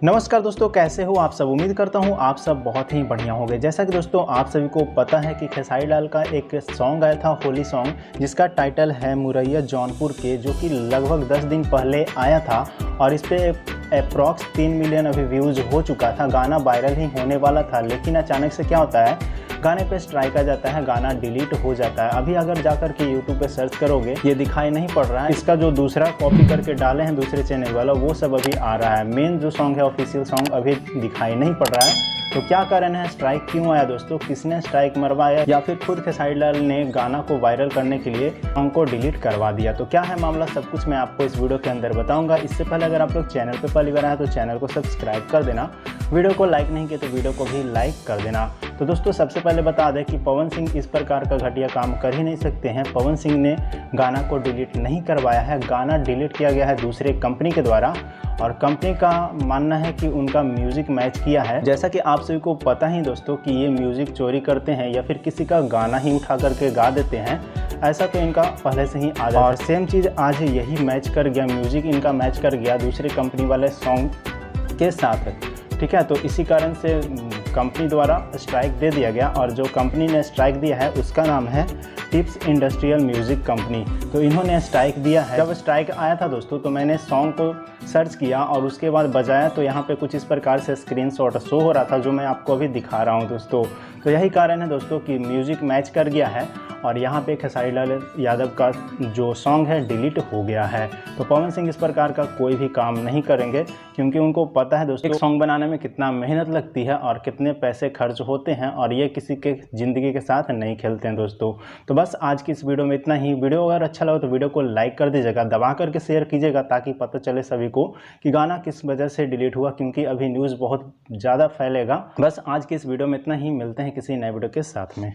नमस्कार दोस्तों, कैसे हो आप सब। उम्मीद करता हूँ आप सब बहुत ही बढ़िया होंगे। जैसा कि दोस्तों आप सभी को पता है कि खेसारी लाल का एक सॉन्ग आया था, होली सॉन्ग, जिसका टाइटल है मुरैया जौनपुर के, जो कि लगभग 10 दिन पहले आया था और इस पे अप्रॉक्स 3 मिलियन अभी व्यूज़ हो चुका था। गाना वायरल ही होने वाला था, लेकिन अचानक से क्या होता है, गाने पे स्ट्राइक आ जाता है, गाना डिलीट हो जाता है। अभी अगर जाकर के यूट्यूब पे सर्च करोगे, ये दिखाई नहीं पड़ रहा है। इसका जो दूसरा कॉपी करके डाले हैं दूसरे चैनल वाला, वो सब अभी आ रहा है। मेन जो सॉन्ग है, ऑफिशियल सॉन्ग, अभी दिखाई नहीं पड़ रहा है। तो क्या कारण है, स्ट्राइक क्यों आया दोस्तों, किसने स्ट्राइक मरवाया, या फिर खुद खेसारी लाल ने गाना को वायरल करने के लिए सॉन्ग को डिलीट करवा दिया? तो क्या है मामला, सब कुछ मैं आपको इस वीडियो के अंदर बताऊंगा। इससे पहले अगर आप लोग चैनल पे पहली बार आए तो चैनल को सब्सक्राइब कर देना, वीडियो को लाइक नहीं किया तो वीडियो को भी लाइक कर देना। तो दोस्तों सबसे पहले बता दें कि पवन सिंह इस प्रकार का घटिया काम कर ही नहीं सकते हैं। पवन सिंह ने गाना को डिलीट नहीं करवाया है, गाना डिलीट किया गया है दूसरे कंपनी के द्वारा, और कंपनी का मानना है कि उनका म्यूज़िक मैच किया है। जैसा कि आप सभी को पता ही दोस्तों कि ये म्यूज़िक चोरी करते हैं या फिर किसी का गाना ही उठा करके गा देते हैं, ऐसा तो इनका पहले से ही आदत है। और सेम चीज़ आज यही मैच कर गया, म्यूज़िक इनका मैच कर गया दूसरे कंपनी वाले सॉन्ग के साथ, ठीक है। तो इसी कारण से कंपनी द्वारा स्ट्राइक दे दिया गया, और जो कंपनी ने स्ट्राइक दिया है उसका नाम है टिप्स इंडस्ट्रियल म्यूज़िक कंपनी। तो इन्होंने स्ट्राइक दिया है। जब स्ट्राइक आया था दोस्तों, तो मैंने सॉन्ग को सर्च किया और उसके बाद बजाया, तो यहाँ पे कुछ इस प्रकार से स्क्रीनशॉट शो हो रहा था, जो मैं आपको अभी दिखा रहा हूँ दोस्तों। तो यही कारण है दोस्तों कि म्यूज़िक मैच कर गया है और यहाँ पे खेसारी लाल यादव का जो सॉन्ग है डिलीट हो गया है। तो पवन सिंह इस प्रकार का कोई भी काम नहीं करेंगे, क्योंकि उनको पता है दोस्तों एक सॉन्ग बनाने में कितना मेहनत लगती है और कितने पैसे खर्च होते हैं, और ये किसी के ज़िंदगी के साथ नहीं खेलते हैं दोस्तों। तो बस आज की इस वीडियो में इतना ही। वीडियो अगर अच्छा लगा तो वीडियो को लाइक कर दीजिएगा, दबा करके शेयर कीजिएगा, ताकि पता चले सभी को कि गाना किस वजह से डिलीट हुआ, क्योंकि अभी न्यूज़ बहुत ज़्यादा फैलेगा। बस आज की इस वीडियो में इतना ही, मिलते हैं किसी नए वीडियो के साथ में।